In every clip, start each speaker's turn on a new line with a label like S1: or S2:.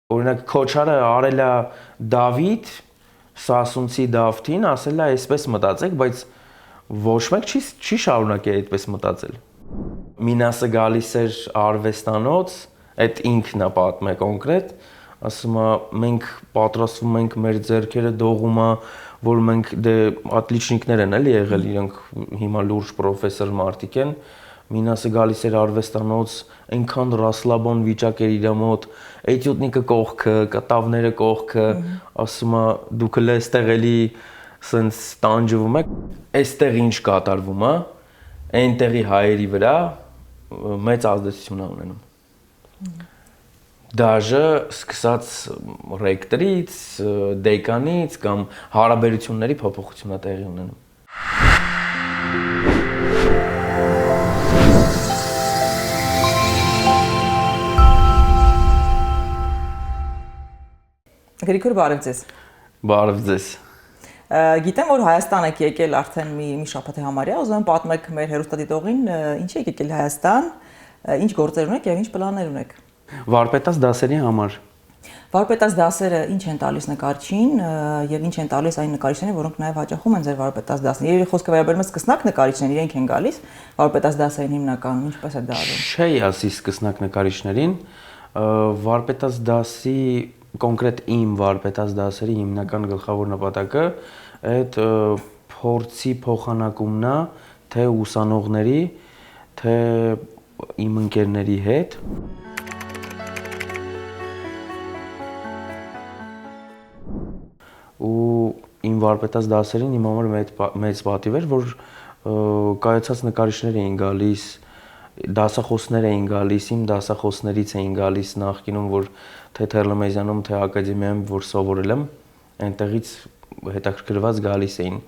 S1: Օրինակ Քոչարը արել է Դավիթ, Սասունցի Դավթին, ասել է այսպես մտածեք, բայց ոչ մեկ չի շարունակել այդպես մտածել։ Մինասը գալիս էր արվեստանոց, այդ ինքն է պատմում է կոնկրետ, ասում է մենք պատրաստվում ենք մեր ձեռքերը դողում է, որ մենք դե ատլիչնիկներ են էլի եղել, իրենք հիմա լուրջ պրոֆեսոր մարդիկ են։ Մինասը գալիս էր արվեստանոց, այնքան ռասլաբոն վիճակ էր իր մոտ, էտյուդնիկը կողքը, կտավները կողքը, ասում է դուք էլ էստեղ էլի սենց տանջվում եք, այստեղ ինչ կատարվում է, այնտեղի հայերի վրա մեծ ազդեցություն է ունենում։ Դաժե սկսած ռեկտորից, դեկանից կամ հարաբերությունների փոփոխություն է տեղի ունենում։
S2: Գրիգոր, բարև ձեզ։
S1: Բարև ձեզ։
S2: Գիտեմ, որ Հայաստան եք եկել արդեն մի շաբաթի համարյա, ուզում եմ պատմեք մեր հեռուստադիտողին, ինչ եք եկել Հայաստան, ինչ գործեր ունեք եւ ինչ պլաններ ունեք։
S1: Վարպետաց դասերի համար։
S2: Վարպետաց դասերը ինչ են տալիս նկարչին եւ ինչ են տալիս այն նկարիչներին, որոնք նաեւ հաճախում են ձեր վարպետաց դասին։ Երևի խոսքը վերաբերում է սկսնակ նկարիչներին, իրենք են գալիս վարպետաց դասերին հիմնականում, ինչպես է դա արվում։
S1: Չի ասի սկսնակ նկարիչներին, վարպետաց դասի կոնկրետ իմ վարպետաց դասերի հիմնական գլխավոր նպատակը այդ փորձի փոխանակումն է թե ուսանողների, թե իմ ընկերների հետ։ Ու իմ վարպետաց դասերին իմ համար մեծ պատիվ էր, որ կայացած նկարիչներ էին գալիս, դասախոսներ էին գալիս, իմ դասախոսներից էին գալիս նախկինում, որ թե Թերլեմեզյանում, թե ակադեմիայում, որ սովորել եմ, այնտեղից հետաքրքրված գալիս էին։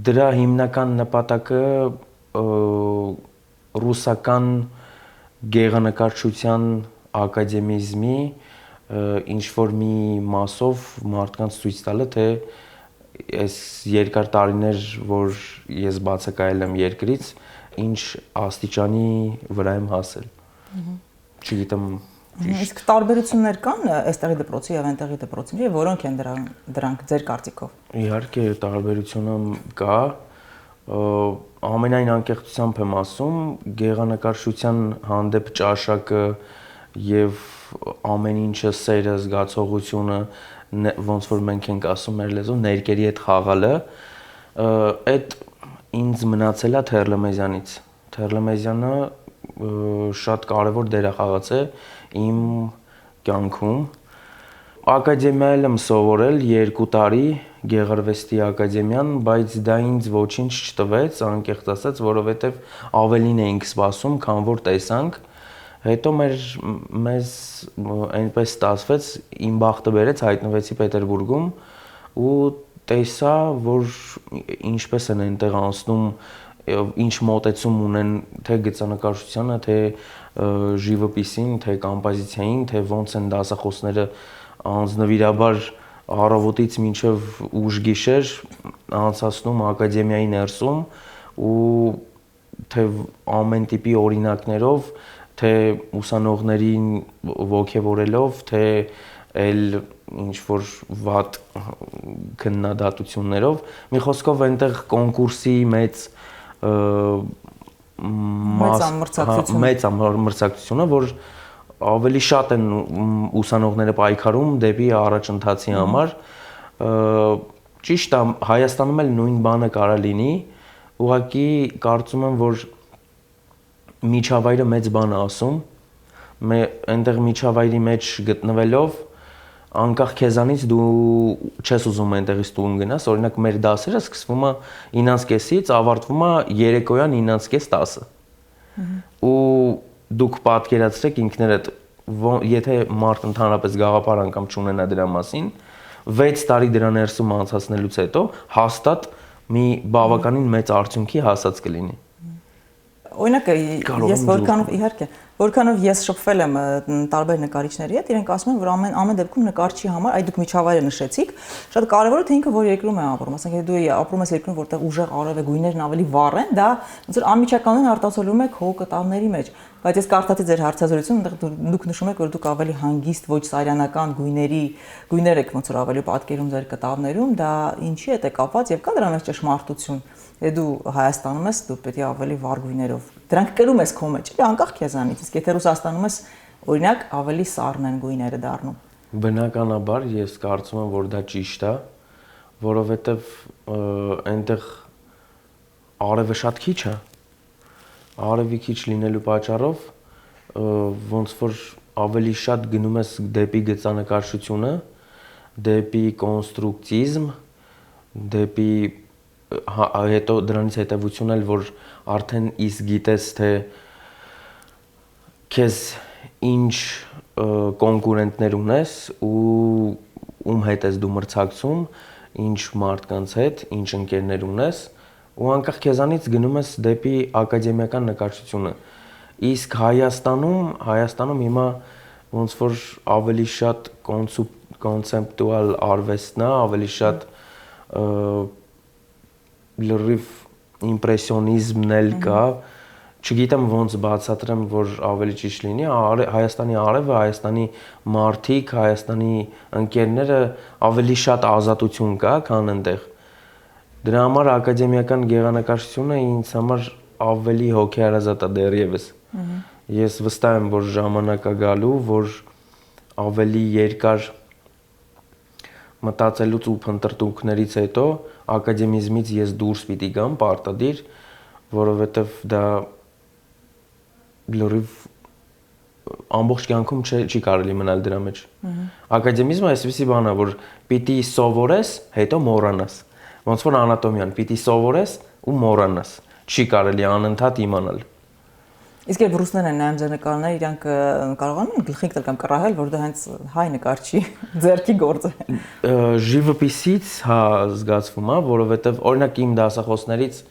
S1: Դրա հիմնական նպատակը ռուսական գեղանկարչության ակադեմիզմի ինչ-որ մի մասով մարդկանց ցույց տալը, թե այս երկար տարիներ, որ ես բացակայել եմ երկրից, ինչ աստիճանի վրա եմ հասել։ Չգիտեմ։
S2: Իսկ տարբերություններ կան այստեղի դպրոցի եւ այնտեղի դպրոցի, որոնք են դրանք ձեր կարծիքով։
S1: Իհարկե տարբերությունը կա, ամենայն անկեղծությամբ եմ ասում, գեղանկարչության հանդեպ ճաշակը եւ ամեն ինչը սերը, զգացողությունը, ոնց որ մենք ենք ասում մեր լեզուն, ներկերի հետ խաղալը, այդ ինձ մնացել է Թերլեմեզյանից։ Թերլեմեզյանը շատ կարևոր դեր է խաղացել իմ կյանքում։ Ակադեմիայել եմ սովորել 2 տարի, Գեղարվեստի ակադեմիան, բայց դա ինձ ոչինչ չտվեց, անկեղծ ասած, որովհետև ավելին էինք սպասում, քան որ տեսանք։ Հետո մեզ այնպես ստացվեց, իմ բախտը բերեց, հայտնվեցի Պետերբուրգում ու տեսա, որ ինչպես են այնտեղ անցնում, ինչ մոտեցում ունեն թե գծանկարչությանը, թե ժիվոպիսին, թե կոմպոզիցիային, թե ոնց են դասախոսները անձնվիրաբար առավոտից մինչև ուշ գիշեր անցացնում ակադեմիայի ներսում ու թե ամեն տիպի օրինակներով, թե ուսանողներին ոգևորելով, թե էլ ինչ որ վատ քննադատություններով, մի խոսքով այնտեղ կոնկուրսի մեծ մրցակցությունը, որ ավելի շատ են ուսանողները պայքարում դեպի առաջընթացի համար, ճիշտ է, Հայաստանում էլ նույն բանը կարա լինի, ուղղակի կարծում եմ, որ միջավայրը մեծ բան է ասում, այնտեղ միջավայրի մեջ գտնվելով, անկախ քեզանից դու չես ուզում այնտեղից տուն գնաս, օրինակ մեր դասերը սկսվում է 9:30-ից, ավարտվում է երեկոյան 9:30-10-ը։ Ու դուք պատկերացրեք ինքներդ, եթե մարդ ընդհանրապես գաղափար անգամ չունենա դրա մասին, 6 տարի դրա ներսում անցածնելուց հետո հաստատ մի բավականին մեծ արդյունքի հասած կլինի։
S2: Օրինակ, ես որքանով իհարկե, որքանով ես շփվել եմ տարբեր նկարիչների հետ, իրենք ասում են, որ ամեն դեպքում նկարչի համար, այ դուք միջավայրը նշեցիք, շատ կարևոր է թե ինքը որ երկրում է ապրում, ասենք եթե դու ապրում ես երկրում, որտեղ ուժեղ արև է, գույներն ավելի վառ են, դա ոնց որ անմիջականորեն արտացոլվում է քո կտավների մեջ։ Բայց ես կարդացի ձեր հարցազրույցում, դուք նշում եք, որ դուք ավելի հանգիստ ոչ սարյանական գույներ եք ոնց որ ավելի պատկերում ձեր կտավներում, դա ինչի հետ է կապված եւ կա դրա մեջ ճշմարտություն։ Դու Հայաստանում ես, դու պետք է ավելի վառ գույներով։ Դրանք կրում ես քո մեջ, էլի անկախ քեզանից, իսկ եթե Ռուսաստանում ես, օրինակ, ավելի սառն են գույները դառնում։
S1: Բնականաբար ես կարծում եմ, որ դա ճիշտ է, որովհետեւ այնտեղ արևը շատ քիչ է։ Արևի քիչ լինելու պատճառով ոնց որ ավելի շատ գնում ես դեպի գծանկարչությունը, դեպի կոնստրուկտիզմ, դեպի հետո դրանից հետևությունն էլ որ արդեն իսկ գիտես թե քեզ ինչ կոնկուրենտներ ունես ու ում հետ ես դու մրցակցում, ինչ մարդկանց հետ, ինչ ընկերներ ունես ու անկախ քեզանից գնում ես դեպի ակադեմիական նկարչությունը։ Իսկ Հայաստանում հիմա ոնց որ ավելի շատ կոնցեպտուալ արվեստն է, ավելի շատ լրիվ իմպրեսիոնիզմն էլ կա, չգիտեմ ոնց բացատրեմ, որ ավելի ճիշտ լինի, Հայաստանի արևը, Հայաստանի մարդիկ, Հայաստանի ընկերները ավելի շատ ազատություն կա, քան այնտեղ։ Դրա համար ակադեմիական գեղանկարչությունը ինձ համար ավելի հոգեհարազատ է դեռևս։ Ես վստահ եմ, որ ժամանակ է գալու, որ ավելի երկար մտածելուց ու փնտրտուքներից հետո ակադեմիզմից ես դուրս պիտի գամ պարտադիր, որովհետև դա լրիվ ամբողջ կյանքում չի կարելի մնալ դրա մեջ։ Ակադեմիզմը այսպիսի բան է, որ պիտի սովորես, հետո մոռանաս։ Ոնց որ անատոմիան, պիտի սովորես ու մոռանաս։ Չի կարելի անընդհատ իմանալ։
S2: Իսկ երբ ռուսներն են նայում ձեր նկարները, իրանք կարողանում են գլխին կտրել կամ կռահել, որ դա հենց հայ նկարչի ձեռքի գործ է։
S1: Живописից հա զգացվում է, որովհետև օրինակ իմ դասախոսներից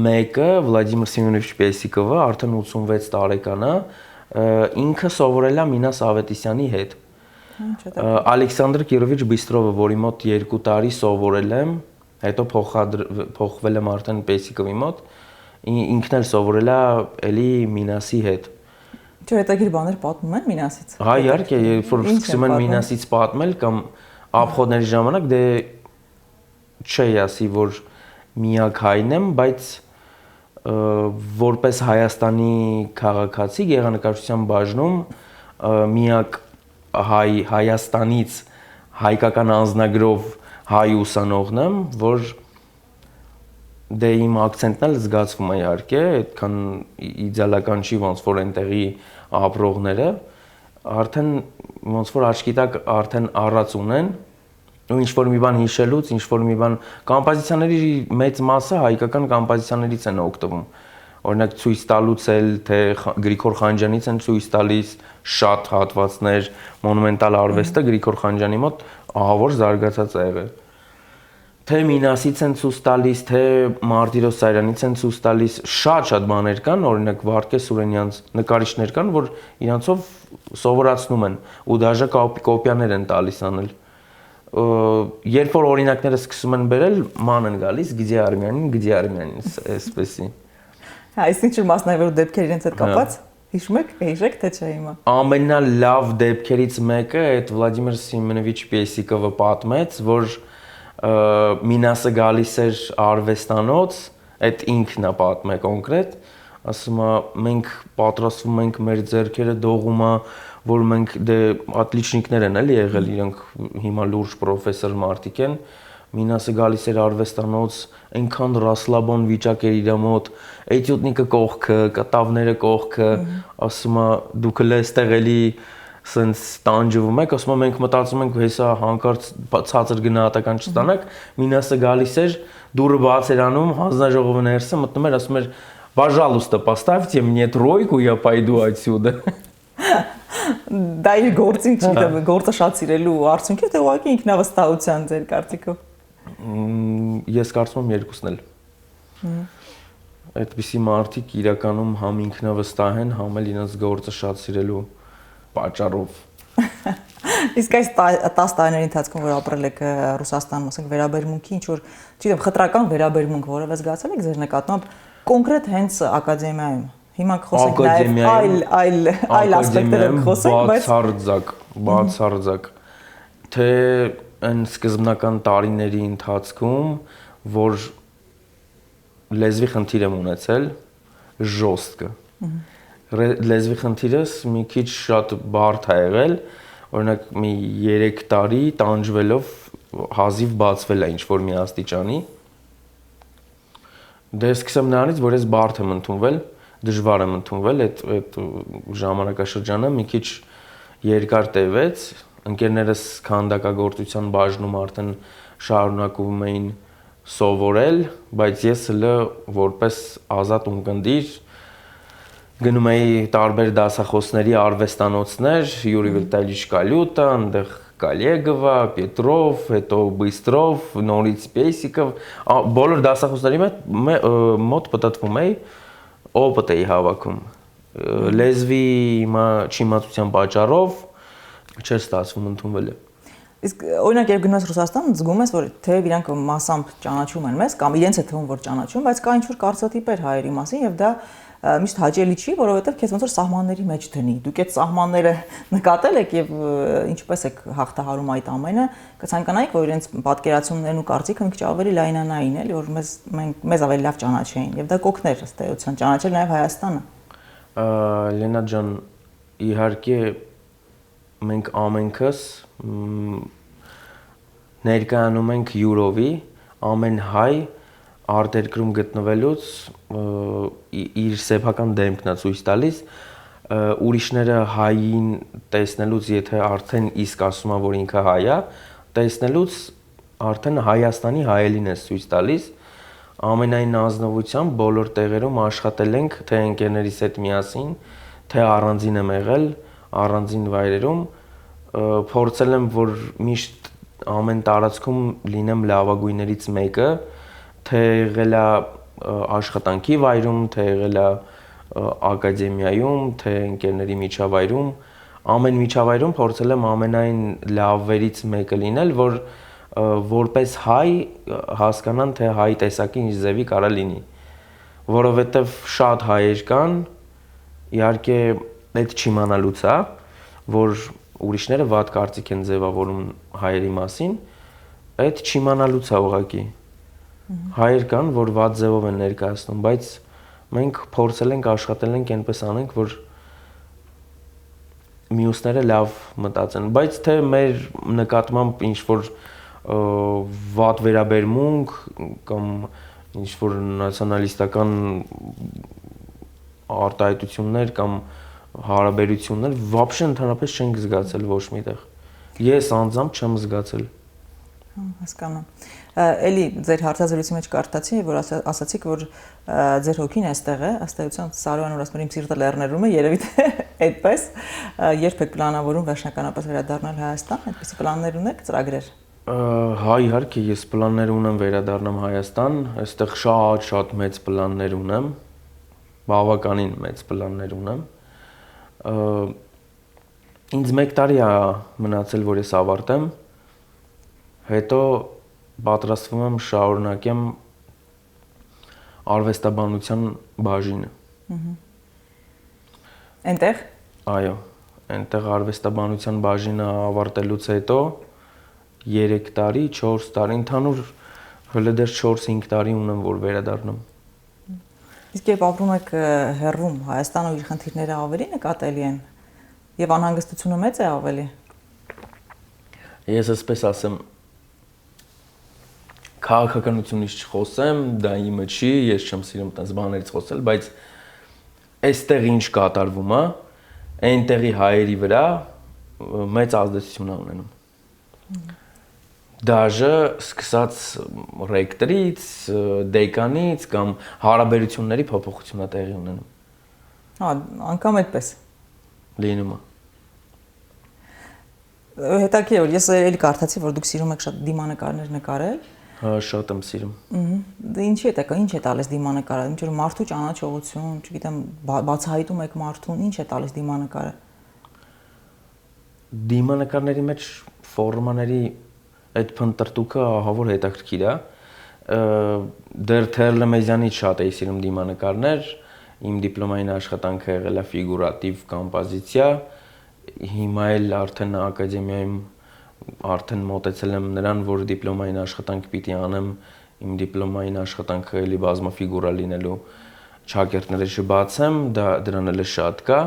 S1: մեկը Վլադիմիր Սեմյոնովիչ Պեսիկովը արդեն 86 տարեկան է, ինքը սովորել է Մինաս Ավետիսյանի հետ։ Ալեքսանդր Կիրովիչ Բիստրովը, որի մոտ 2 տարի սովորել եմ, հետո փոխվել եմ արդեն Պեսիկովի մոտ, ինքն էլ սովորել է էլի Մինասի հետ։
S2: Չէ, հետաքրքիր բաներ պատմում են Մինասից։
S1: Հա, իհարկե, երբ որ սկսում են Մինասից պատմել կամ ապխոդների ժամանակ, դե չի ասի, որ միակ հայն եմ, բայց որպես Հայաստանի քաղաքացի գեղանկարչության բաժնում միակ Հայաստանից հայկական անձնագրով հայ ուսանողն եմ, որ դե իմ ակցենտն էլ զգացվում է իհարկե, այդքան իդեալական չի ոնց որ այնտեղի ապրողները, արդեն ոնց որ աչքի տակ արդեն առած ունեն ու ինչ որ մի բան հիշելուց, ինչ որ մի բան կոմպոզիցիաների մեծ մասը հայկական կոմպոզիցիաներից են օգտվում։ Օրինակ ցույց տալուց էլ թե Գրիգոր Խանջյանից են ցույց տալիս շատ հատվածներ, մոնումենտալ արվեստը Գրիգոր Խանջյանի մոտ ահավոր զարգացած է եղել։ Թե Մինասից են ցույց տալիս, թե Մարտիրոս Սարյանից են ցույց տալիս, շատ բաներ կան, օրինակ Վարդգես Սուրենյանց նկարիչներ կան, որ իրանցով սովորացնում են ու դաժե կոպիաներ են տալիս անել։ Երբ որ օրինակները սկսում են բերել, ման են գալիս Գիդի Արմյանին, այսպեսի։
S2: Հա, իսկ ինչ մասնավորը դեպքեր իրենց հետ կապված։ Հիշում եք, հիշեք թե չէ հիմա։
S1: Ամենալավ դեպքերից մեկը այդ Վլադիմիր Սեմյոնովիչ Պեսիկովը պատմեց, որ Մինասը գալիս էր արվեստանոց, այդ ինքն է պատմել կոնկրետ, ասում է մենք պատրաստվում ենք մեր ձեռքերը դողում է, որ մենք դե ատլիչնիկներ են էլի եղել, իրենք հիմա լուրջ պրոֆեսոր մարդիկ են, Մինասը գալիս էր արվեստանոց, այնքան ռասլաբոն վիճակ էր իր մոտ, էտյուդնիկը կողքը, կտավները կողքը, ասում է դուք էլ այստեղ էլի սենց տանջվում եք, ասում եմ մենք մտածում ենք հեսա հանկարծ ցածր գնահատական չստանանք, Մինասը գալիս էր, դուրը բաց էր անում, հանձնաժողովը ներսը մտնում էր, ասում էր «Пожалуйста, поставьте мне тройку, я пойду отсюда»։
S2: Դա իր գործին չի, գործը շատ սիրելու արդյունք է, թե ուղղակի ինքնավստահության ձեր կարծիքով։
S1: Ես կարծում եմ երկուսն էլ։ Այդպիսի մարդիկ իրականում համ ինքնավստահ են, համ էլ իրենց գործը շատ սիրելու պատճառով։
S2: Իսկ այս 10 տարիների ընթացքում որ ապրել եք Ռուսաստանում, ասենք վերաբերմունքի ինչ որ, չգիտեմ, խտրական վերաբերմունք որևէ զգացել եք ձեր նկատմամբ կոնկրետ հենց ակադեմիայում։ Հիմա խոսենք նաև այլ ասպեկտներով խոսենք,
S1: բացարձակ թե այն սկզբնական տարիների ընթացքում, որ լեզվի խնդիր եմ ունեցել, ժոստկը։ Լեզվի խնդիրս մի քիչ շատ բարդ է եղել, օրինակ մի 3 տարի տանջվելով հազիվ բացվել է ինչ-որ մի աստիճանի։ Դե սկսեմ նրանից, որ ես բարդ եմ ընդունվել, դժվար եմ ընդունվել, այդ ժամանակաշրջանը մի քիչ երկար տևեց, ընկերներս քանդակագործության բաժնում արդեն շարունակում էին սովորել, բայց ես հələ որպես ազատ ունկնդիր գնում էի տարբեր դասախոսների արվեստանոցներ, Յուրի Վիտալիевич Կալյուտա, այնտեղ Կալեգովա, Պետրով, հետո Բիստրով, նորից Պեսիկով, բոլոր դասախոսների մոտ պատտվում էի, օպիտ էի հավաքում։ Լեզվի չիմացության պատճառով չէր ստացվում ընդունվելը։
S2: Իսկ օրինակ երբ գնում ես Ռուսաստան, զգում ես, որ թեև իրանք մասամբ ճանաչում են մեզ, կամ իրենց է թվում, որ ճանաչում, բայց կա ինչ-որ կարծրատիպեր հայերի մասին եւ դա միշտ հաճելի չի, որովհետեւ քեզ ոնց որ սահմանների մեջ դնի։ Դուք այդ սահմանները նկատել եք եւ ինչպես եք հաղթահարում այդ ամենը, կցանկանայիք, որ իրենց պատկերացումներն ու կարծիքը մի քիչ ավելի լայնանային, էլի, որ մեզ ավելի լավ ճանաչեին եւ դա կօգներ ըստ էության ճանաչել նաեւ Հայաստանը։
S1: Լենա ջան, իհարկե մենք ամենքս ներկայանում ենք յուրովի, ամեն հայ արտերկրում գտնվելուց իր սեփական դեմքն է ցույց տալիս, ուրիշները հային տեսնելուց, եթե արդեն իսկ ասում է, որ ինքը հայ է, տեսնելուց արդեն Հայաստանի հայելին է ցույց տալիս։ Ամենայն ազնվությամբ բոլոր տեղերում աշխատել ենք, թե ընկերներիս հետ միասին, թե առանձին եմ եղել, առանձին վայրերում, փորձել եմ, որ միշտ ամեն տարածքում լինեմ լավագույններից մեկը, թե եղել է աշխատանքի վայրում, թե եղել է ակադեմիայում, թե ընկերների միջավայրում, ամեն միջավայրում փորձել եմ ամենայն լավերից մեկը լինել, որ որպես հայ հասկանան, թե հայ տեսակի ինչ ձևի կարա լինի, որովհետև շատ հայեր կան, իհարկե այդ չիմանալուց է, որ ուրիշները վատ կարծիք են ձևավորում հայերի մասին, այդ չիմանալուց է ուղղակի։ Հայեր կան, որ վատ ձևով են ներկայացնում, բայց մենք փորձել ենք, աշխատել ենք այնպես անենք, որ մյուսները լավ մտածեն, բայց թե մեր նկատմամբ ինչ-որ վատ վերաբերմունք կամ ինչ-որ նացիոնալիստական արտահայտություններ կամ հարաբերություններ вообще ընդհանրապես չենք զգացել ոչ միտեղ։ Ես անձամբ չեմ զգացել։
S2: Հասկանում։ Էլի ձեր հարցազրույցի մեջ կարդացի, որ ասացիք, որ ձեր հոգին այստեղ է, ըստ էության Սարոյանը որ ասում էր իմ սիրտը լեռներում է, երևի թե այդպես, երբ եք պլանավորում վերջնականապես վերադառնալ Հայաստան, այդպիսի պլաններ ունեք, ծրագրեր։
S1: Հա, իհարկե, ես պլաններ ունեմ վերադառնամ Հայաստան, այստեղ շատ մեծ պլաններ ունեմ, բավականին մեծ պլաններ ունեմ։ Ինձ 1 տարի է մնացել, որ ես ավարտեմ, հետո պատրաստվում եմ շարունակեմ արվեստաբանության բաժինը։
S2: Այնտեղ։
S1: Այո, այնտեղ արվեստաբանության բաժինը ավարտելուց հետո 3 տարի, 4 տարի, ընդհանուր հələ դեռ 4-5 տարի ունեմ, որ վերադառնամ։
S2: Իսկ երբ ապրում եք հեռվում, Հայաստանը իր խնդիրները ավելի նկատելի են եւ անհանգստությունը մեծ է ավելի։
S1: Ես այսպես ասեմ, քաղաքականությունից չխոսեմ, դա իմը չի, ես չեմ սիրում այդպես բաներից խոսել, բայց այստեղ ինչ կատարվում է, այնտեղի հայերի վրա մեծ ազդեցություն է ունենում։ Դաժե սկսած ռեկտորից, դեկանից կամ հարաբերությունների փոփոխություն է տեղի ունենում։
S2: Հա, անգամ այդպես։
S1: Լինում է։
S2: Հետաքրքիր է, ես էլի կարդացի, որ դուք սիրում եք շատ դիմանկարներ նկարել։
S1: Հա, շատ եմ սիրում։
S2: Դե ինչի է դա, ինչ է տալիս դիմանկարը, ինչ որ մարդու ճանաչողություն, չգիտեմ, բացահայտում եք մարդուն, ինչ է տալիս դիմանկարը։
S1: Դիմանկարների մեջ ֆորմաների այդ փնտրտուքը ահավոր հետաքրքիր է։ Դեռ Թերլեմեզյանից շատ էի սիրում դիմանկարներ, իմ դիպլոմային աշխատանքը եղել է ֆիգուրատիվ կոմպոզիցիա, հիմա էլ արդեն ակադեմիայում արդեն մոտեցել եմ նրան, որ դիպլոմային աշխատանք պիտի անեմ, իմ դիպլոմային աշխատանքը էլի բազմաֆիգուրա լինելու ճակերտները չբացեմ, դրան էլ շատ կա։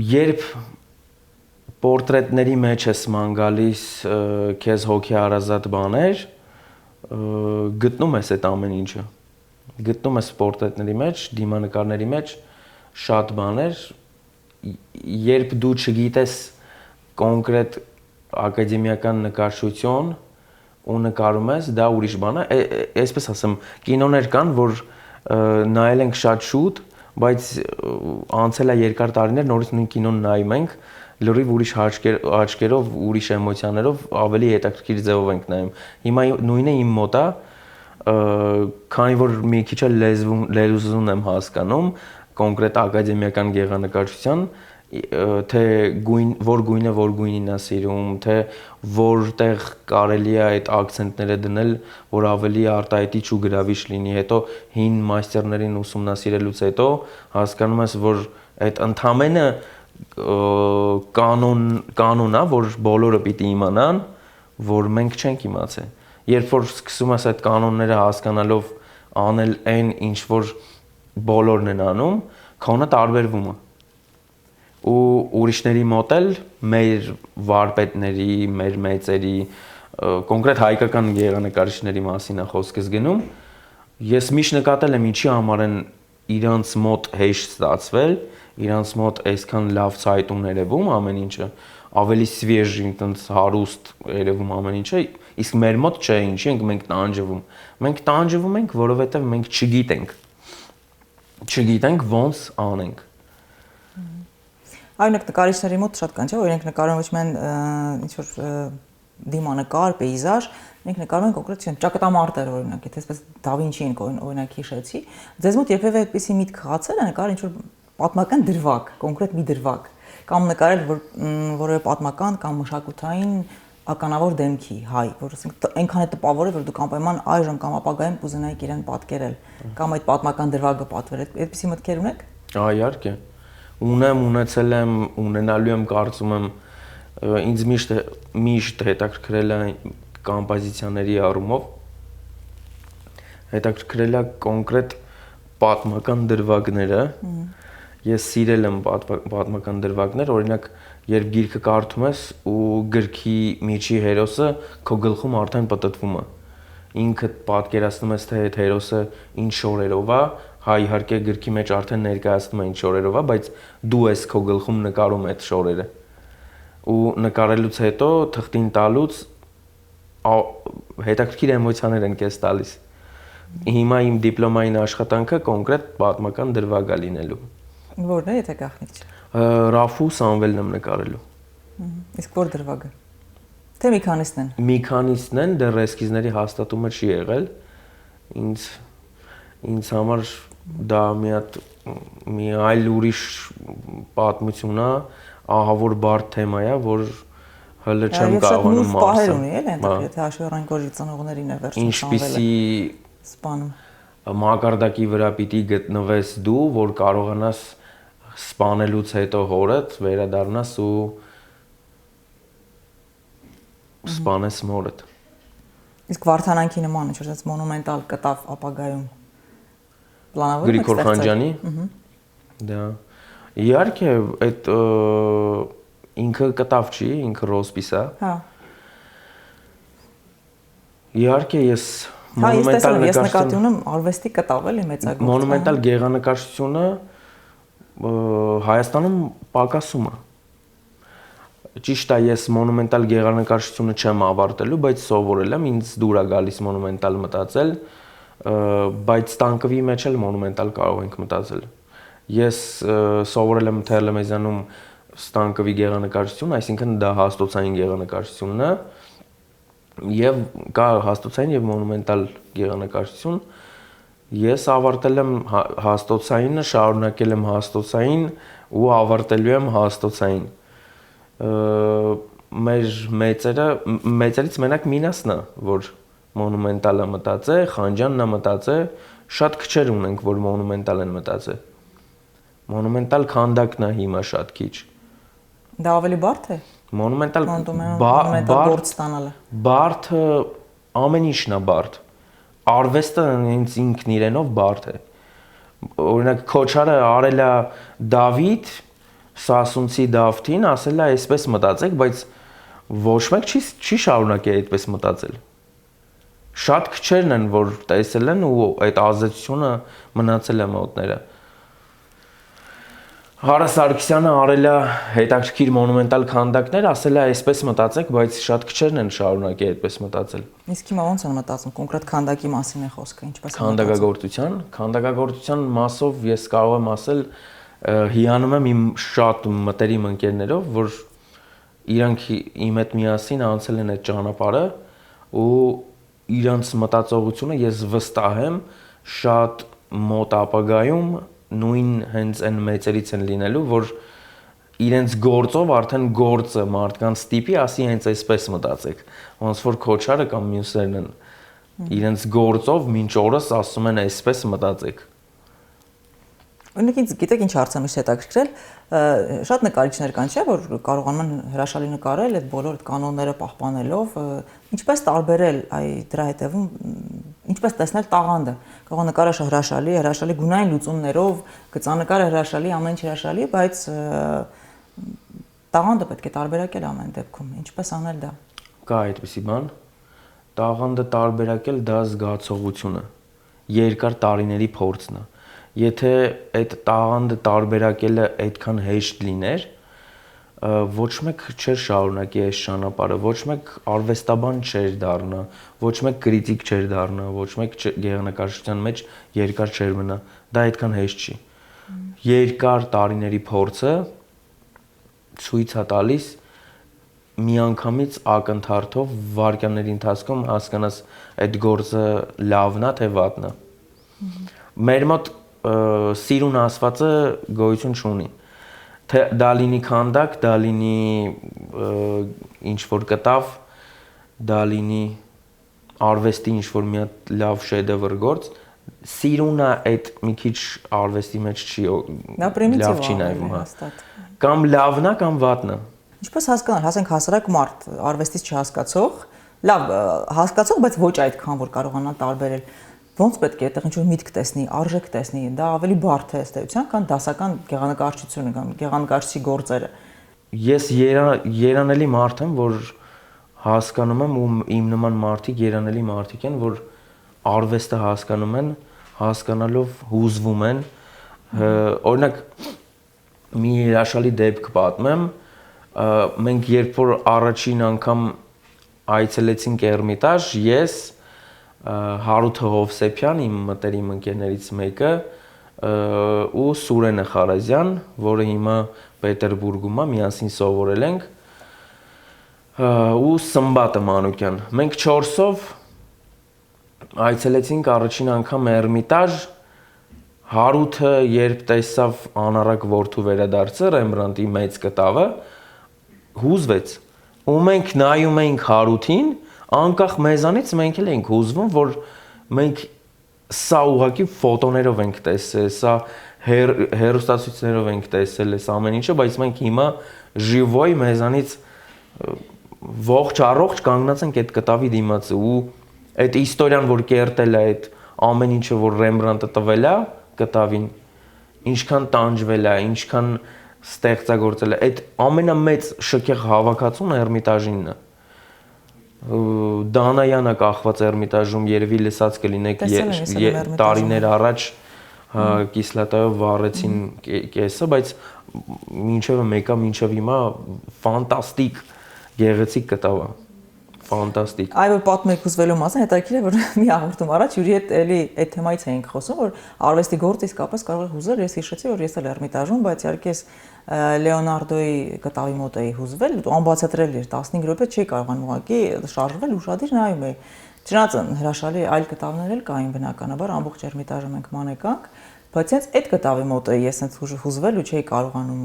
S1: Երբ պորտրետների մեջ ես ման գալիս քեզ հոգի հարազատ բաներ, գտնում ես այդ ամեն ինչը։ Գտնում ես պորտրետների մեջ, դիմանկարների մեջ շատ բաներ, երբ դու չգիտես կոնկրետ ակադեմիական նկարչություն ու նկարում ես, դա ուրիշ բան է, այսպես ասեմ, կինոներ կան, որ նայել ենք շատ շուտ, բայց անցել է երկար տարիներ, նորից նույն կինոն նայում ենք, լրիվ ուրիշ աչքերով, ուրիշ էմոցիաներով, ավելի հետաքրքիր ձևով ենք նայում։ Հիմա նույնը իմ մոտ է, քանի որ մի քիչ էլ լեզուն եմ հասկանում, կոնկրետ ակադեմիական գեղանկարչության, թե որ գույնին է սիրում, թե որտեղ կարելի է այդ ակցենտները դնել, որ ավելի արտահայտիչ ու գրավիչ լինի, հետո հին մաստերներին ուսումնասիրելուց հետո հասկանում ես, որ այդ ընդամենը կանոն է, որ բոլորը պիտի իմանան, որ մենք չենք իմացել։ Երբ որ սկսում ես այդ կանոնները հասկանալով անել այն, ինչ որ բոլորն են անում, քոնը տարբերվում է։ Ու ուրիշների մոտ էլ մեր վարպետների, մեր մեծերի, կոնկրետ հայկական գեղանկարիչների մասին է խոսքս գնում, ես միշտ նկատել եմ ինչի համար են իրանց մոտ հեշտ ստացվել, իրանց մոտ այսքան լավ ցայտուն երևում ամեն ինչը, ավելի սվեժ, ինտենց հարուստ երևում ամեն ինչը, իսկ մեր մոտ չէ, ինչի ենք մենք տանջվում։ Մենք տանջվում ենք, որովհետև մենք չգիտենք ոնց անենք։
S2: Օրինակ նկարիչների մոտ շատ կան, չէ՞, օրինակ նկարում ոչ միայն ինչ որ դիմանկար, պեյզաժ, մենք նկարում ենք կոնկրետ ճակատամարտեր, օրինակ, եթե այսպես դա Վինչիին օրինակ հիշեցի, ձեզ մոտ երբևէ այդպիսի միտք խացել է նկարել ինչ որ պատմական դրվագ, կոնկրետ մի դրվագ, կամ նկարել որևէ պատմական կամ մշակութային ականավոր դեմքի հայ, որ ասենք այնքան է տպավոր է, որ դուք անպայման այժմ կամ ապագայում կուզենայիք իրեն պատկերել, կամ այդ պատմական դրվագը պատվերել, այդպիսի մտքեր ունեք։
S1: Իհարկե։ Ունեմ, ունեցել եմ, ունենալու եմ, կարծում եմ, ինձ միշտ հետաքրքրել է կոմպոզիցիաների առումով, հետաքրքրել է կոնկրետ պատմական դրվագները, ես սիրել եմ պատմական դրվագներ, օրինակ, երբ գիրքը կարդում ես ու գրքի միջի հերոսը քո գլխում արդեն պտտվում է, ինքդ պատկերացնում ես, թե այդ հերոսը ինչ շորերով է, հա իհարկե գրքի մեջ արդեն ներկայացնում է ինչ շորերով է, բայց դու ես քո գլխում նկարում այդ շորերը։ Ու նկարելուց հետո թղթին տալուց հետաքրքիր էմոցիաներ են քեզ տալիս։ Հիմա իմ դիպլոմային աշխատանքը կոնկրետ պատմական դրվագ է լինելու։
S2: Որն է, եթե գաղտնիք չէ։
S1: Ռաֆու Սամվելն եմ նկարելու։
S2: Իսկ որ դրվագը։ Թե մի քանիսն են։
S1: Մի քանիսն են, դեռ էսքիզների հաստատումը չի եղել։ Ինձ համար դա մի այլ ուրիշ պատմություն է, ահավոր բարդ թեմա է, որ հələ չեմ կարողանում
S2: մարսել։ Պահեր ունի, էլ այնտեղ, եթե հաշվի առնենք, որ ծնողներին է վերջին
S1: Սամվելը
S2: սպանում։
S1: Մակարդակի վրա պիտի գտնվես դու, որ կարողանաս սպանելուց հետո հորդ վերադառնաս ու սպանես մորդ։
S2: Իսկ Վարդանանքի նման ինչ որ ասած մոնումենտալ կտավ ապագայում պլանավորում եք
S1: Գրիգոր Խանջյանի։ Դա իհարկե այդ ինքը կտավ չի, ինքը ռոսպիս է։
S2: Հա։
S1: Իհարկե ես
S2: մոնումենտալ ես նկատի ունեմ արվեստի կտավ էլի մեծագործ։
S1: Մոնումենտալ գեղանկարչությունը Հայաստանում պակասում է։ Ճիշտ է, ես մոնումենտալ գեղանկարչությունը չեմ ավարտելու, բայց սովորել եմ, ինձ դուր է գալիս մոնումենտալ մտածել, բայց տանկվի մեջ էլ մոնումենտալ կարող ենք մտածել։ Ես սովորել եմ Թերլեմեզյանում ստանկվի գեղանկարչություն, այսինքն դա հաստոցային գեղանկարչությունն է, եւ կա հաստոցային եւ մոնումենտալ գեղանկարչություն։ Ես ավարտել եմ հաստոցայինը, շարունակել եմ հաստոցային ու ավարտելու եմ հաստոցային։ Մեր մեծերից մենակ Մինասն է, որ մոնումենտալը մտածե, Խանջյանն է մտածե, շատ քչեր ունենք, որ մոնումենտալ են մտածել։ Մոնումենտալ քանդակն է հիմա շատ քիչ։
S2: Դա ավելի բարդ է։
S1: Մոնումենտալ
S2: գործ ստանալը։
S1: Բարդը ամեն ինչն է բարդ։ Արվեստը հենց ինքն իրենով բարդ է։ Օրինակ Քոչարը արել է Դավիթ, Սասունցի Դավթին, ասել է այսպես մտածեք, բայց ոչ մեկ չի շարունակել այդպես մտածել։ Շատ քչերն են, որ տեսել են ու այդ ազդեցությունը մնացել է մոտները։ Հարա Սարգսյանը արել է հետաքրքիր մոնումենտալ քանդակներ, ասել է այսպես մտածեք, բայց շատ քչերն են շարունակել այդպես մտածել։
S2: Իսկ հիմա ոնց են մտածում, կոնկրետ քանդակի մասին է խոսքը, ինչպես
S1: է քանդակագործության մասով ես կարող եմ ասել, հիանում եմ իմ շատ մտերիմ ընկերներով, որ իրանք իմ հետ միասին անցել են այդ ճանապարհը ու իրանց մտածողությունը ես վստահ եմ շատ մոտ ապագայում նույն հենց այն մեծերից են լինելու, որ իրենց գործով արդեն գործը մարդկանց տիպի ասի հենց այսպես մտածեք, ոնց որ Քոչարը կամ մյուսներն են իրենց գործով մինչ օրս ասում են այսպես մտածեք։
S2: Օրինակ ինձ գիտեք ինչ հարց եմ հետաքրքրել, շատ նկարիչներ կան, չէ՞, որ կարողանում են հրաշալի նկարել այդ բոլոր կանոնները պահպանելով, ինչպես տարբերել դրա հետևում, ինչպես տեսնել տաղանդը։ Կարող է նկարը հրաշալի գունային լուծումներով, գծանկարը հրաշալի, ամեն ինչ հրաշալի, բայց տաղանդը պետք է տարբերակել ամեն դեպքում։ Ինչպես անել դա։
S1: Կա այդպիսի բան։ Տաղանդը տարբերակել դա զգացողությունը, երկար տարիների փորձն է։ Եթե այդ տաղանդը տարբերակելը այդքան հեշտ լիներ, ոչ մեկ չէր շարունակի այս ճանապարհը, ոչ մեկ արվեստաբան չէր դառնա, ոչ մեկ կրիտիկ չէր դառնա, ոչ մեկ գեղանկարչության մեջ երկար չէր մնա։ Դա այդքան հեշտ չի։ Երկար տարիների փորձը ցույց է տալիս միանգամից ակնթարթով վայրկյանների ընթացքում հասկանաս այդ գործը լավն է թե վատն է։ Մեր մոտ սիրուն ասվածը գոյություն չունի։ Թե դա լինի քանդակ, դա լինի ինչ որ կտավ, դա լինի արվեստի ինչ որ մի հատ լավ շեդևր գործ, սիրունը այդ մի քիչ արվեստի մեջ չի լավ չի նայվում, հա։ Կամ լավն է, կամ վատն է։
S2: Ինչպես հասկանալ, հասենք հասարակ մարդ, արվեստից չհասկացող, լավ հասկացող, բայց ոչ այդքան որ կարողանա տարբերել։ Ոնց պետք է այդտեղ ինչ-որ միտք տեսնի, արժեք տեսնի, դա ավելի բարդ է ըստ էության, քան դասական գեղանկարչությունը կամ գեղանկարչի գործերը։
S1: Ես երանելի մարդ եմ, որ հասկանում եմ ու իմ նման մարդիկ երանելի մարդիկ են, որ արվեստը հասկանում են, հասկանալով հուզվում են։ Օրինակ մի հրաշալի դեպք պատմեմ, մենք երբ որ առաջին անգամ այցելեցինք Էրմիտաժ, ես Հարութ Հովսեփյան, իմ մտերիմ ընկերներից մեկը, ու Սուրենը Խարազյան, որը հիմա Պետերբուրգում է, միասին սովորել ենք, ու Սմբատը Մանուկյան։ Մենք 4-ով այցելեցինք առաջին անգամ Էրմիտաժ, Հարութը երբ տեսավ անառակ որդու վերադարձը, Ռեմբրանտի մեծ կտավը, հուզվեց։ Ու մենք նայում էինք Հարութին, անկախ մեզանից մենք էլ ենք հուզվում, որ մենք սա ուղղակի ֆոտոներով ենք տեսել, սա հեռուստացույցներով ենք տեսել, այս ամեն ինչը, բայց մենք հիմա ժիվոյ մեզանից ողջ առողջ կանգնած ենք այդ կտավի դիմաց ու այդ իստորիան, որ կերտել է այդ ամեն ինչը, որ Ռեմբրանտը տվել է կտավին, ինչքան տանջվել է, ինչքան ստեղծագործել է, այդ ամենամեծ շքեղ հավաքածուն Էրմիտաժինն է։ Դանայանը կախված Էրմիտաժում երևի լսած կլինեք տարիներ առաջ կիսլատայով վառեցին կեսը, բայց մինչև մեկը մինչև հիմա ֆանտաստիկ գեղեցիկ կտավ է, ֆանտաստիկ։
S2: Այ որ պատմեք հուզվելու մասին, հետաքրքիր է, որ մի հաղորդում առաջ յուրի հետ էլի այդ թեմայից էինք խոսում, որ արվեստի գործը իսկապես կարող է հուզել, ես հիշեցի, որ ես էլ Էրմիտաժում, բայց իհարկե Լեոնարդոյի կտավի մոտ էի հուզվել, անբացատրելի էր, 15 րոպե չի կարողանում ուղղակի շարժվել, ուշադիր նայում էի։ Չնայած հրաշալի այլ կտավներ էլ կային բնականաբար, ամբողջ Էրմիտաժը մենք մանեկանք, բայց հենց այդ կտավի մոտ էի ես հենց հուզվել ու չէի կարողանում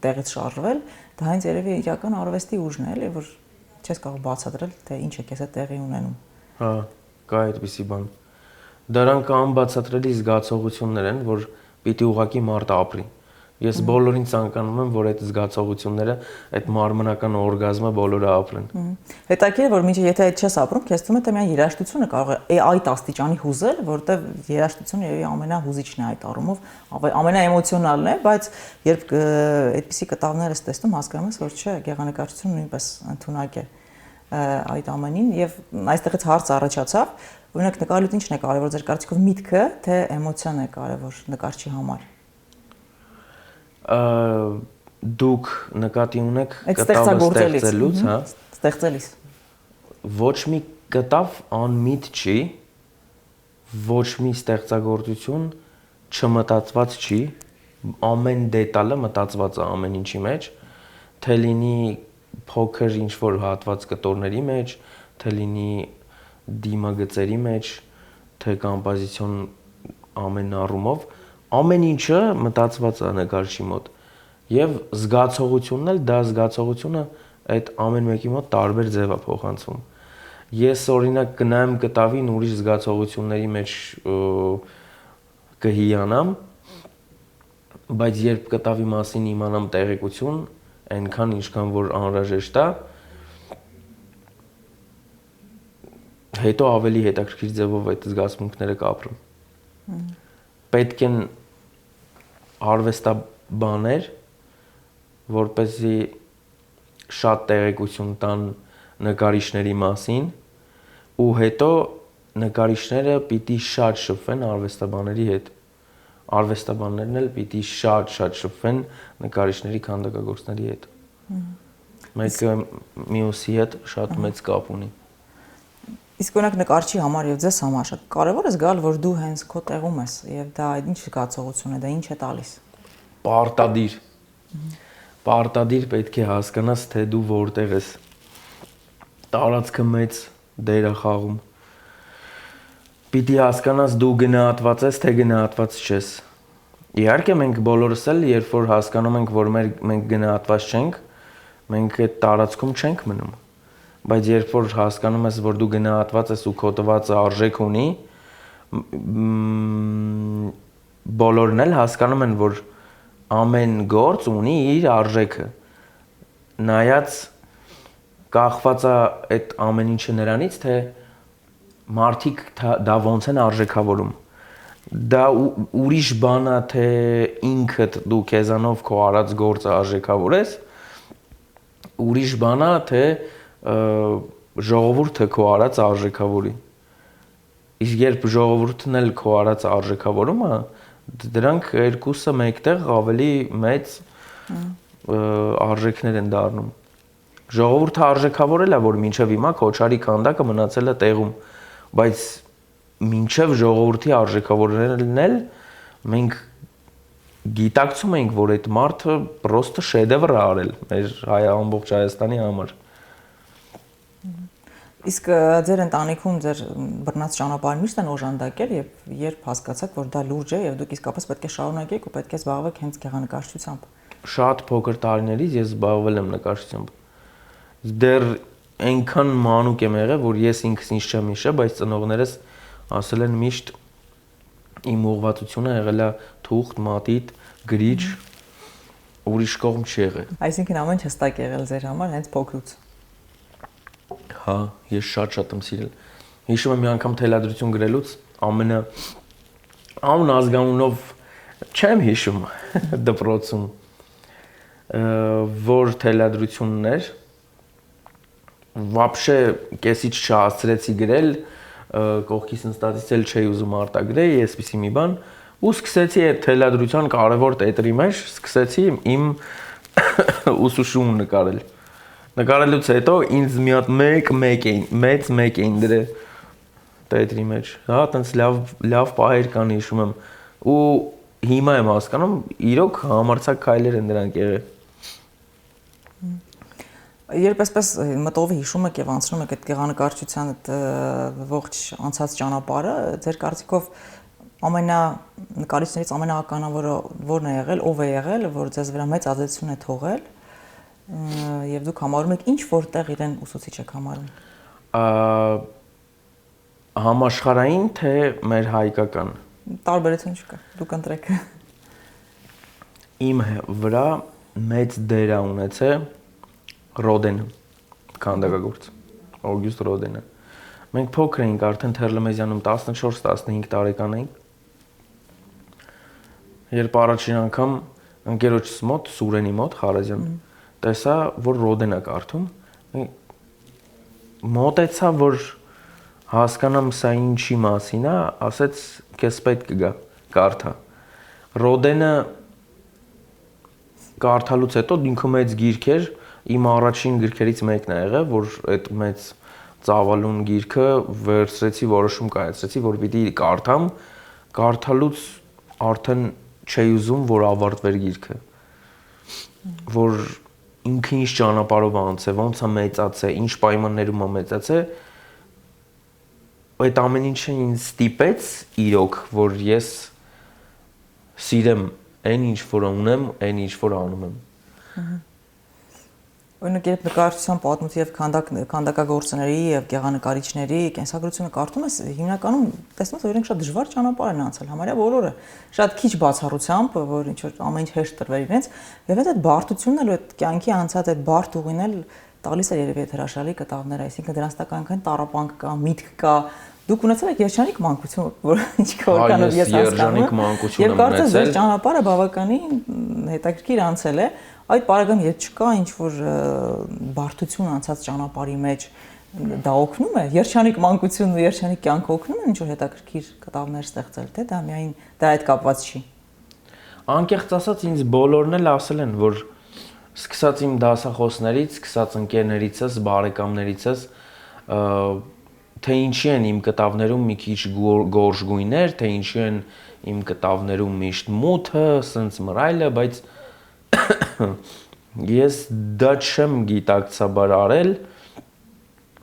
S2: տեղից շարժվել, դա հենց երևի իրական արվեստի ուժն է, էլի, որ չես կարող բացատրել, թե ինչ է քեզ հետ տեղի ունենում։
S1: Հա, կա այդպիսի բան։ Դրանք անբացատրելի զգացողություններ են, որ պիտի ուղակի մարդը ապրի։ Ես բոլորին ցանկանում եմ, որ այդ զգացողությունները, այդ մարմնական օրգազմը բոլորը ապրեն։
S2: Հետաքրքիր է, որ մինչև եթե այդ չես ապրում, քեզ թվում է թե միայն երաժշտությունը կարող է այդ աստիճանի հուզել, որովհետև երաժշտությունը երևի ամենահուզիչն է այդ առումով, ամենաէմոցիոնալն է, բայց երբ այդպիսի կտավներ ես տեսնում, հասկանում ես, որ չէ, գեղանկարչությունը նույնպես ընդունակ է այդ ամենին եւ այստեղից հարց առաջացավ, օրինակ նկարելուց ի՞նչն է կարևոր ձեր կարծիքով միտքը, թե էմոցիան է կարևոր նկարչի համար։
S1: Դուք նկատի ունեք
S2: կտավը
S1: ստեղծելուց, հա,
S2: ստեղծելիս
S1: ոչ մի կտավ անմիտ չի, ոչ մի ստեղծագործություն չմտածված չի, ամեն դետալը մտածված է ամեն ինչի մեջ, թե լինի փոքր ինչ-որ հատված կտորների մեջ, թե լինի դիմագծերի մեջ, թե կոմպոզիցիոն ամեն առումով, ամեն ինչը մտածված է նկարչի մոտ եւ զգացողությունն էլ դա զգացողությունը այդ ամեն մեկի մոտ տարբեր ձև է փոխանցվում։ Ես օրինակ կնայեմ կտավին ուրիշ զգացողությունների մեջ կհիանամ, բայց երբ կտավի մասին իմանամ տեղեկություն, այնքան ինչքան որ անհրաժեշտ է, հետո ավելի հետաքրքիր ձևով այդ զգացմունքները կապրում։ Պետք են արվեստաբաներ, որպեսզի շատ տեղեկություն տան նկարիչների մասին, ու հետո նկարիչները պիտի շատ շփվեն արվեստաբաների հետ։ Արվեստաբաններն էլ պիտի շատ շփվեն նկարիչների քանդակագործների հետ։ Մեկը մյուսի հետ շատ մեծ կապ ունի։
S2: Իսկ օրինակ նկարչի համար եւ ձեզ համար շատ կարեւոր է զգալ, որ դու հենց քո տեղում ես եւ դա ինչ զգացողություն է, դա ինչ է տալիս։
S1: Պարտադիր։ Պարտադիր պետք է հասկանաս, թե դու որտեղ ես։ Տարածքը մեծ դեր է խաղում։ Պիտի հասկանաս դու գնահատված ես, թե գնահատված չես։ Իհարկե մենք բոլորս էլ երբ որ հասկանում ենք, որ մենք գնահատված չենք, մենք այդ տարածքում չենք մնում։ Բայց երբ որ հասկանում ես, որ դու գնահատված ես ու քո տվածը արժեք ունի, բոլորն էլ հասկանում են, որ ամեն գործ ունի իր արժեքը։ Նայած կախված է այդ ամեն ինչը նրանից, թե մարդիկ դա ոնց են արժեքավորում։ Դա ուրիշ բան է, թե ինքդ դու քեզանով քո արած գործը արժեքավորես, ուրիշ բան է, թե ժողովուրդը քո արած արժեքավորի։ Իսկ երբ ժողովուրդն էլ քո արած արժեքավորում է, դրանք երկուսը մեկտեղ ավելի մեծ արժեքներ են դառնում։ Ժողովուրդը արժեքավորել է, որ մինչև հիմա Քոչարի քանդակը մնացել է տեղում, բայց մինչև ժողովրդի արժեքավորելն էլ մենք գիտակցում ենք, որ այդ մարդը պրոստը շեդևր է արել մեր ամբողջ Հայաստանի համար։
S2: Իսկ ձեր ընտանիքում ձեր բռնած ճանապարհը միշտ են օժանդակել եւ երբ հասկացաք, որ դա լուրջ է եւ դուք իսկապես պետք է շարունակեք ու պետք է զբաղվեք հենց գեղանկարչությամբ։
S1: Շատ փոքր տարիներից ես զբաղվել եմ նկարչությամբ։ Դեռ այնքան մանուկ եմ եղել, որ ես ինքս ինձ չեմ հիշել, բայց ծնողներս ասել են միշտ իմ ուղղվածությունը եղել է թուղթ, մատիտ, գրիչ, ուրիշ կողմ չի եղել։
S2: Այսինքն ամեն ինչ հստակ եղել ձեր համար հենց փոքրուց։
S1: Հա, ես շատ եմ սիրել։ Հիշում եմ մի անգամ թելադրություն գրելուց անազգանունով չեմ հիշում դպրոցում, որ թելադրությունն էր, вообще կեսից չհասցրեցի գրել, կողքից նստածից էլ չէի ուզում արտագրել, այսպիսի մի բան, ու սկսեցի այդ թելադրության կարևոր տետրի մեջ, սկսեցի իմ ուսուցումը նկարել։ Նկարելուց հետո ինձ մի հատ մեկ էին դրել տետրի մեջ։ Հա, տենց լավ պահեր կան հիշում եմ։ Ու հիմա եմ հասկանում, իրոք համարձակ քայլեր են դրանք եղել։
S2: Երբ այսպես մտովի հիշում եք եւ անցնում եք այդ գեղանկարչության ողջ անցած ճանապարհը, ձեր կարծիքով նկարիչներից ամենաականավորը ո՞րն է եղել, ով է եղել, որ ձեզ վրա մեծ ազդեցություն է թողել եւ դուք համարում եք ինչ որտեղ իրեն ուսուցիչ եք համարում։
S1: Համաշխարհային թե մեր հայկական։
S2: Տարբերություն չկա։ Դուք ընտրեք։
S1: Իմ վրա մեծ դեր ա ունեցել Ռոդենը, քանդակագործ Օգյուստ Ռոդենը։ Մենք փոքր էինք, արդեն Թերլեմեզյանում 14-15 տարեկան էինք։ Երբ առաջին անգամ ընկերոջս մոտ, Սուրենի մոտ, Խարազյան, տեսա, որ Ռոդեն է կարդում, մոտեցա, որ հասկանամ սա ինչի մասին է, ասեց, քեզ պետք կգա, կարդա։ Ռոդենը կարդալուց հետո ինքը մեծ գիրք էր, իմ առաջին գրքերից մեկն է եղել, որ այդ մեծ ծավալուն գիրքը վերցրեցի, որոշում կայացրեցի, որ պիտի կարդամ, կարդալուց արդեն չէի ուզում, որ ավարտվեր գիրքը, որ ինքը ինչ ճանապարհով անցե, ոնց է մեծացել, ինչ պայմաններում է մեծացել, այդ ամեն ինչը ինձ ստիպեց իրոք, որ ես սիրեմ այն ինչ որ ունեմ, այն ինչ որ անում եմ։
S2: Օրինակ, երբ նկարչության պատմություն եւ քանդակագործների եւ գեղանկարիչների կենսագրությունը կարդում ես, հիմնականում տեսնում ես, որ իրենք շատ դժվար ճանապարհ են անցել, համարյա բոլորը, շատ քիչ բացառությամբ, որ ինչ որ ամեն ինչ հեշտ տրվեր իրենց, եւ այդ բարդությունն էլ, այդ կյանքի անցած այդ բարդ ուղին էլ տալիս է երևի այդ հրաշալի կտավները, այսինքն դրանց տակ այնքան տառապանք կա, միտք կա, դուք ունեցել եք երջանիկ մանկություն, որ ինչքանով ես հասկանում եմ, եւ կարծես ձեր ճանապարհը բավականին հետաքրքիր անցել է, այդ պարագայում եթե չկա ինչ որ բարդություն անցած ճանապարհի մեջ, դա օգնում է, երջանիկ մանկությունն ու երջանիկ կյանքը օգնում են ինչ որ հետաքրքիր կտավներ ստեղծել, թե դա միայն դա այդ կապված չի։
S1: Անկեղծ ասած ինձ բոլորն էլ ասել են, որ սկսած իմ դասախոսներից, սկսած ընկերներիցս, բարեկամներիցս, թե ինչի են իմ կտավներում մի քիչ գորշ գույներ, թե ինչի են իմ կտավներում միշտ մութը, սենց մռայլը, բայց ես դա չեմ գիտակցաբար արել,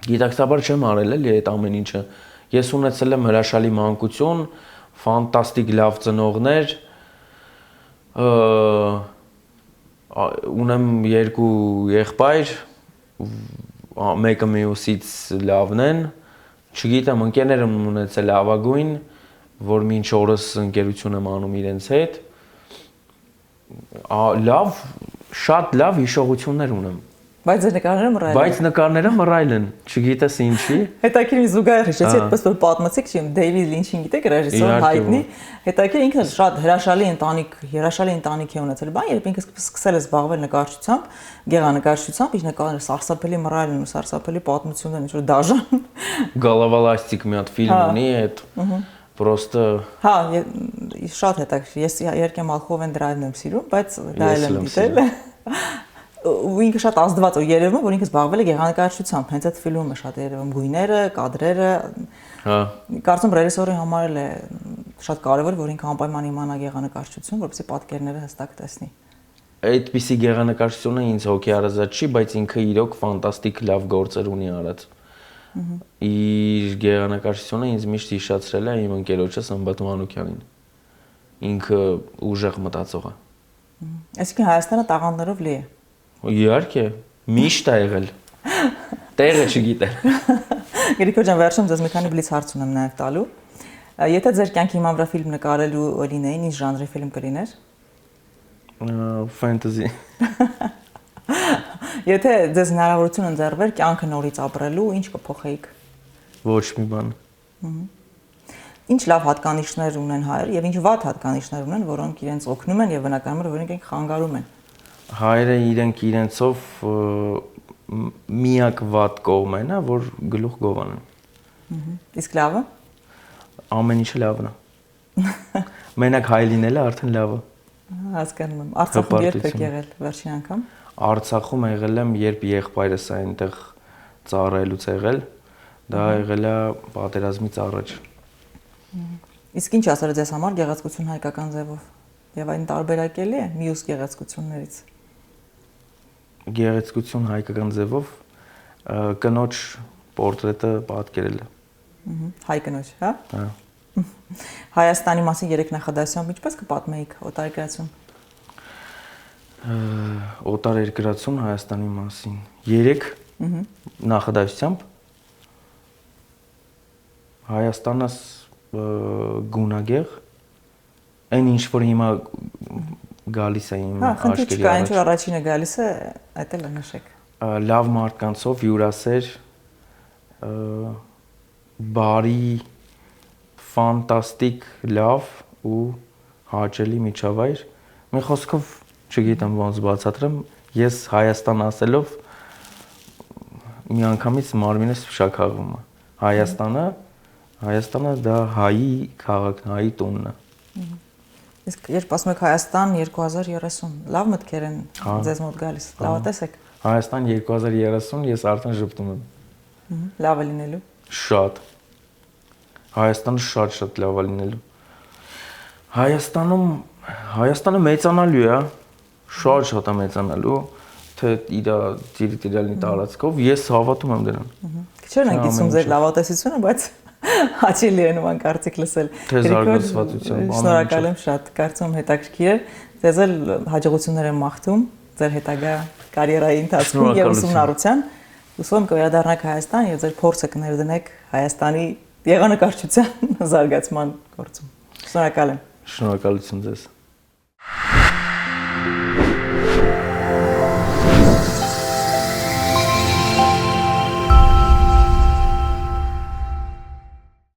S1: գիտակցաբար չեմ արել էլի այդ ամեն ինչը։ Ես ունեցել եմ հրաշալի մանկություն, ֆանտաստիկ լավ ծնողներ, ունեմ երկու եղբայր, մեկը մյուսից լավն են, չգիտեմ, ընկերներ եմ ունեցել լավագույն, որ մինչ օրս ընկերություն եմ անում իրենց հետ, լավ, շատ լավ հիշողություններ ունեմ։
S2: Բայց ձեր նկարները մռայլ են։
S1: Բայց նկարները մռայլ են, չգիտես ինչի։
S2: Հետաքրքիր զուգահեռ հիշեցի, այդպես որ պատմեցիք, չեմ Դեյվիդ Լինչին գիտեք, ռեժիսոր հայտնի, հետաքրքիր ինքը շատ հրաշալի ընտանիք է ունեցել, բան, երբ ինքը սկսել է զբաղվել նկարչությամբ, գեղանկարչությամբ, իր նկարները սարսափելի մռայլ են ու սարսափելի պատմություններ, ինչ որ դաժան։
S1: Գալավալաստիկ մի հատ ֆիլմ ունի, այդ Պրոստը
S2: Հա, շատ հետաքրքիր։ Ես իհարկե Մալխովեն դրայվն եմ սիրում, բայց դա էլ եմ դիտել։ Ու ինքը շատ ազդված է, երևում որ ինքը զբաղվել է գեղանկարչությամբ, հենց այդ ֆիլմը շատ երևում գույները, կադրերը։
S1: Հա։
S2: Կարծում ռեժիսորի համար էլ է շատ կարևոր, որ ինքը անպայման իմանա գեղանկարչություն, որպեսզի պատկերները հստակ տեսնի։
S1: Այդպիսի գեղանկարչությունը ինձ հոգի հարազատ չի, բայց ինքը իրոք ֆանտաստիկ լավ գործեր ունի արած։ Իր գեղանկարչությունը ինձ միշտ հիշացրել է իմ ընկերոջս Ըմբատ Մանուկյանին։ Ինքը ուժեղ մտածող է։
S2: Այսինքն Հայաստանը տաղանդներով լի է։
S1: Իհարկե, միշտ է եղել։ Տեղը չգիտեմ։
S2: Գրիգոր ջան, վերջում ձեզ մի քանի բլից հարց ունեմ նաև տալու։ Եթե ձեր կյանքի հիման վրա ֆիլմ նկարելու լինեին, ինչ ժանրի ֆիլմ կլիներ։
S1: Ֆենտեզի։
S2: Եթե ձեզ հնարավորություն ընձեռվեր կյանքը նորից ապրելու, ինչ կփոխեիք։
S1: Ոչ մի բան։
S2: Ինչ լավ հատկանիշներ ունեն հայերը եւ ինչ վատ հատկանիշներ ունեն, որոնք իրենց օգնում են եւ բնականաբար որ իրենք խանգարում են։
S1: Հայերը իրենք իրենցով միակ վատ կողմն է, որ գլուխ գովան են։
S2: Իսկ լավը։
S1: Ամեն ինչը լավն է։ Մենակ հայ լինելը արդեն լավ է։
S2: Հասկանում եմ։ Արցախում երբ եք եղել վերջին անգամ։
S1: Արցախում եղել եմ, երբ եղբայրս այնտեղ ծառայելուց եղել, դա եղել է պատերազմից առաջ։
S2: Իսկ ինչ ասել ձեզ համար գեղեցկություն հայկական ձևով եւ այն տարբերակելի է մյուս գեղեցկություններից։
S1: Գեղեցկություն հայկական ձևով կնոջ պորտրետը պատկերելը։
S2: Հայ կնոջ, հա։
S1: Հա։
S2: Հայաստանի մասին 3 նախադասությամբ ինչպես կպատմեիք օտարերկրացում։
S1: Օտարերկրացում Հայաստանի մասին 3 նախադասությամբ Հայաստանս գունագեղ այն ինչ որ հիմա գալիս է իմ
S2: աչքերի առաջ։ Ինչ որ առաջինը գալիս է, այդ էլ նշեք։
S1: Լավ մարդկանցով հյուրասեր, բարի, ֆանտաստիկ, լավ ու հաճելի միջավայր։ Մի խոսքով չգիտեմ ոնց բացատրեմ, ես Հայաստան ասելով միանգամից մարմինս շաքաղվում է։ Հայաստանը դա հայի քաղաքն, հայի տունն է։
S2: Իսկ երբ ասում եք Հայաստան 2030, լավ մտքեր են ձեզ մոտ գալիս, լավատես եք։
S1: Հայաստան 2030, ես արդեն ժպտում եմ։
S2: Լավ է լինելու։
S1: Շատ։ Հայաստանը շատ լավ է լինելու։ Հայաստանը մեծանալու է, շատ է մեծանալու, թե իր տիրիտորիալի տարածքով, ես հավատում եմ դրան։
S2: Քիչ են գիտում ձեր լավատեսությունը, բայց հաճելի է նման կարծիք լսել։
S1: Թե զարգացվածության բանը։
S2: Շնորհակալ եմ շատ, կարծում եմ հետաքրքիր է։ Ձեզ էլ հաջողություններ եմ մաղթում ձեր հետագա կարիերայի ընթացքում եւ ուսումնառության։ Հուսով եմ կվերադառնաք Հայաստան եւ ձեր փորձը կներդնեք Հայաստանի գեղանկարչության զարգացման գործում։ Շնորհակալ եմ։
S1: Շնորհակալություն ձեզ։